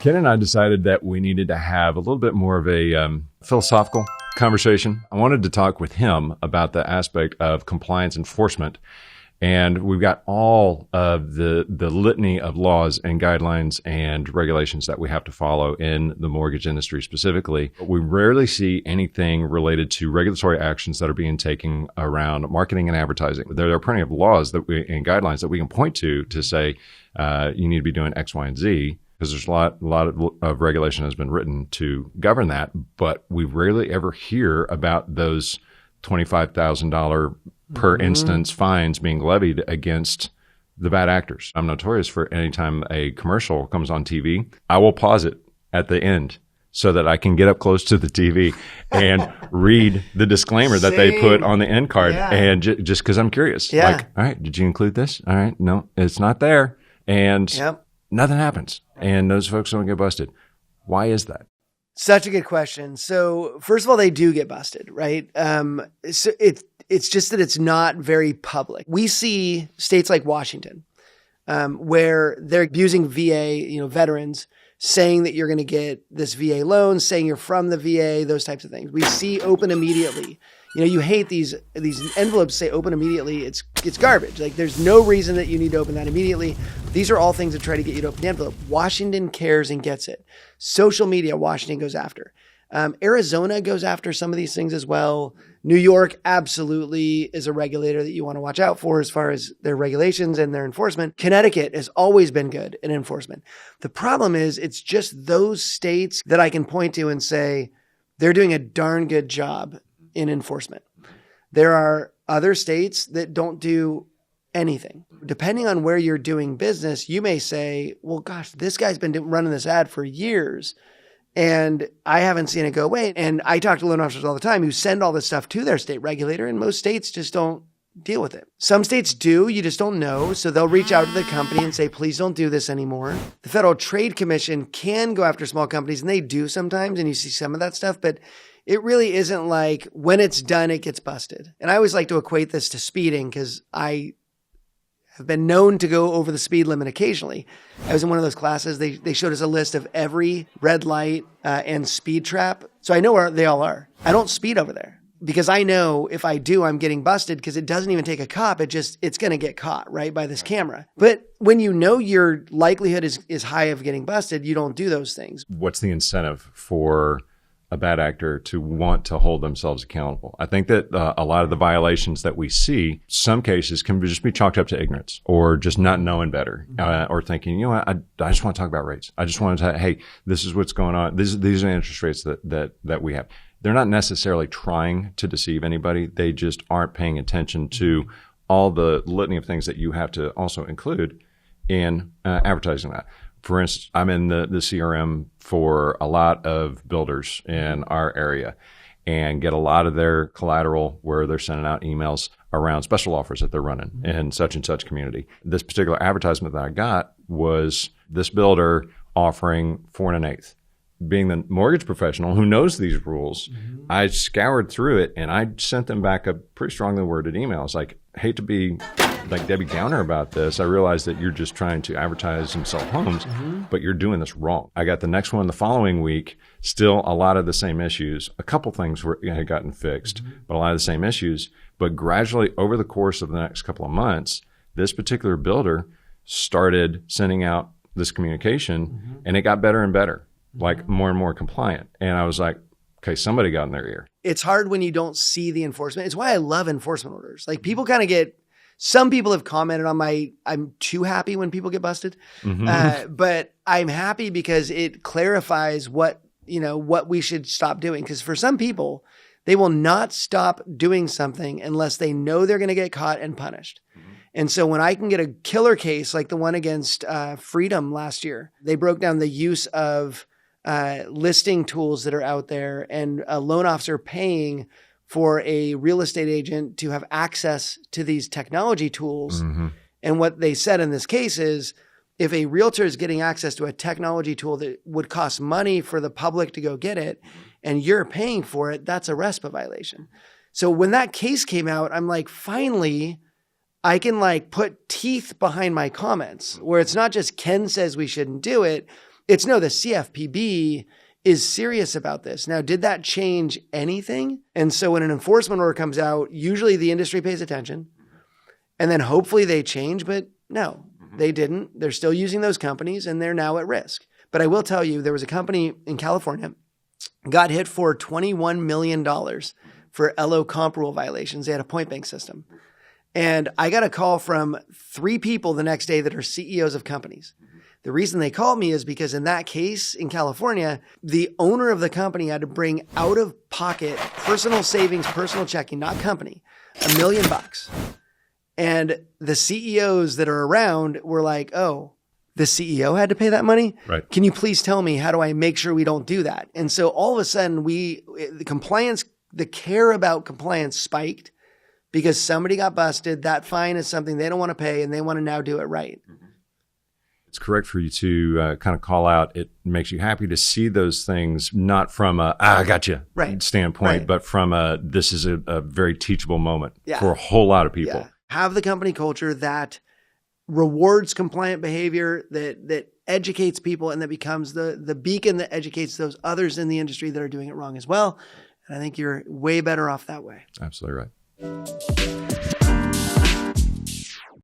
Ken and I decided that we needed to have a little bit more of a philosophical conversation. I wanted to talk with him about the aspect of compliance enforcement. And we've got all of the litany of laws and guidelines and regulations that we have to follow in the mortgage industry specifically. We rarely see anything related to regulatory actions that are being taken around marketing and advertising. There are plenty of laws and guidelines that we can point to say you need to be doing X, Y, and Z, because there's a lot of regulation has been written to govern that. But we rarely ever hear about those $25,000 per instance fines being levied against the bad actors. I'm notorious for anytime a commercial comes on TV, I will pause it at the end so that I can get up close to the TV and read the disclaimer that they put on the end card. Yeah. And just because I'm curious. Yeah. Like, all right, did you include this? All right, no, it's not there. And nothing happens. And those folks don't get busted. Why is that? Such a good question. So first of all, they do get busted, right? So it's just that it's not very public. We see states like Washington, where they're abusing VA, veterans, saying that you're going to get this VA loan, saying you're from the VA, those types of things. We see open immediately. You hate these envelopes say open immediately. It's garbage. Like, there's no reason that you need to open that immediately. These are all things that try to get you to open the envelope. Washington cares and gets it. Social media, Washington goes after. Arizona goes after some of these things as well. New York absolutely is a regulator that you want to watch out for as far as their regulations and their enforcement. Connecticut has always been good in enforcement. The problem is it's just those states that I can point to and say they're doing a darn good job in enforcement. There are other states that don't do anything. Depending on where you're doing business, you may say, well, gosh, this guy's been running this ad for years and I haven't seen it go away. And I talk to loan officers all the time who send all this stuff to their state regulator, and most states just don't deal with it. Some states do, you just don't know. So they'll reach out to the company and say, please don't do this anymore. The Federal Trade Commission can go after small companies, and they do sometimes, and you see some of that stuff, but it really isn't like when it's done, it gets busted. And I always like to equate this to speeding because I have been known to go over the speed limit occasionally. I was in one of those classes. They showed us a list of every red light and speed trap. So I know where they all are. I don't speed over there because I know if I do, I'm getting busted because it doesn't even take a cop. It's going to get caught, right, by this camera. But when you know your likelihood is high of getting busted, you don't do those things. What's the incentive for a bad actor to want to hold themselves accountable? I think that a lot of the violations that we see, some cases can just be chalked up to ignorance or just not knowing better, or thinking, I just want to talk about rates. I just want to, hey, this is what's going on. These are the interest rates that we have. They're not necessarily trying to deceive anybody. They just aren't paying attention to all the litany of things that you have to also include in advertising that. For instance, I'm in the CRM for a lot of builders in our area and get a lot of their collateral where they're sending out emails around special offers that they're running in such and such community. This particular advertisement that I got was this builder offering 4 1/8. Being the mortgage professional who knows these rules, I scoured through it and I sent them back a pretty strongly worded email. I was like, hate to be like Debbie Downer about this. I realize that you're just trying to advertise and sell homes, but you're doing this wrong. I got the next one the following week, still a lot of the same issues. A couple things had gotten fixed, but a lot of the same issues. But gradually over the course of the next couple of months, this particular builder started sending out this communication and it got better and better, like more and more compliant. And I was like, okay, somebody got in their ear. It's hard when you don't see the enforcement. It's why I love enforcement orders. Like, people kind of some people have commented on I'm too happy when people get busted. But I'm happy because it clarifies what we should stop doing. Because for some people, they will not stop doing something unless they know they're going to get caught and punished. And so when I can get a killer case like the one against Freedom last year, they broke down the use of listing tools that are out there and a loan officer paying for a real estate agent to have access to these technology tools. And what they said in this case is, if a realtor is getting access to a technology tool that would cost money for the public to go get it, and you're paying for it, that's a RESPA violation. So when that case came out, I'm like, finally, I can put teeth behind my comments where it's not just Ken says we shouldn't do it. It's no, the CFPB is serious about this. Now, did that change anything? And so when an enforcement order comes out, usually the industry pays attention and then hopefully they change, but no, they didn't. They're still using those companies and they're now at risk. But I will tell you, there was a company in California got hit for $21 million for LO comp rule violations. They had a point bank system. And I got a call from 3 people the next day that are CEOs of companies. The reason they called me is because in that case in California, the owner of the company had to bring out of pocket personal savings, personal checking, not company, $1 million. And the CEOs that are around were like, oh, the CEO had to pay that money? Right. Can you please tell me, how do I make sure we don't do that? And so all of a sudden the care about compliance spiked because somebody got busted. That fine is something they don't want to pay and they want to now do it right. It's correct for you to kind of call out. It makes you happy to see those things, not from a, I got you standpoint, but from a, this is a very teachable moment for a whole lot of people. Yeah. Have the company culture that rewards compliant behavior, that educates people, and that becomes the beacon that educates those others in the industry that are doing it wrong as well. And I think you're way better off that way. Absolutely right.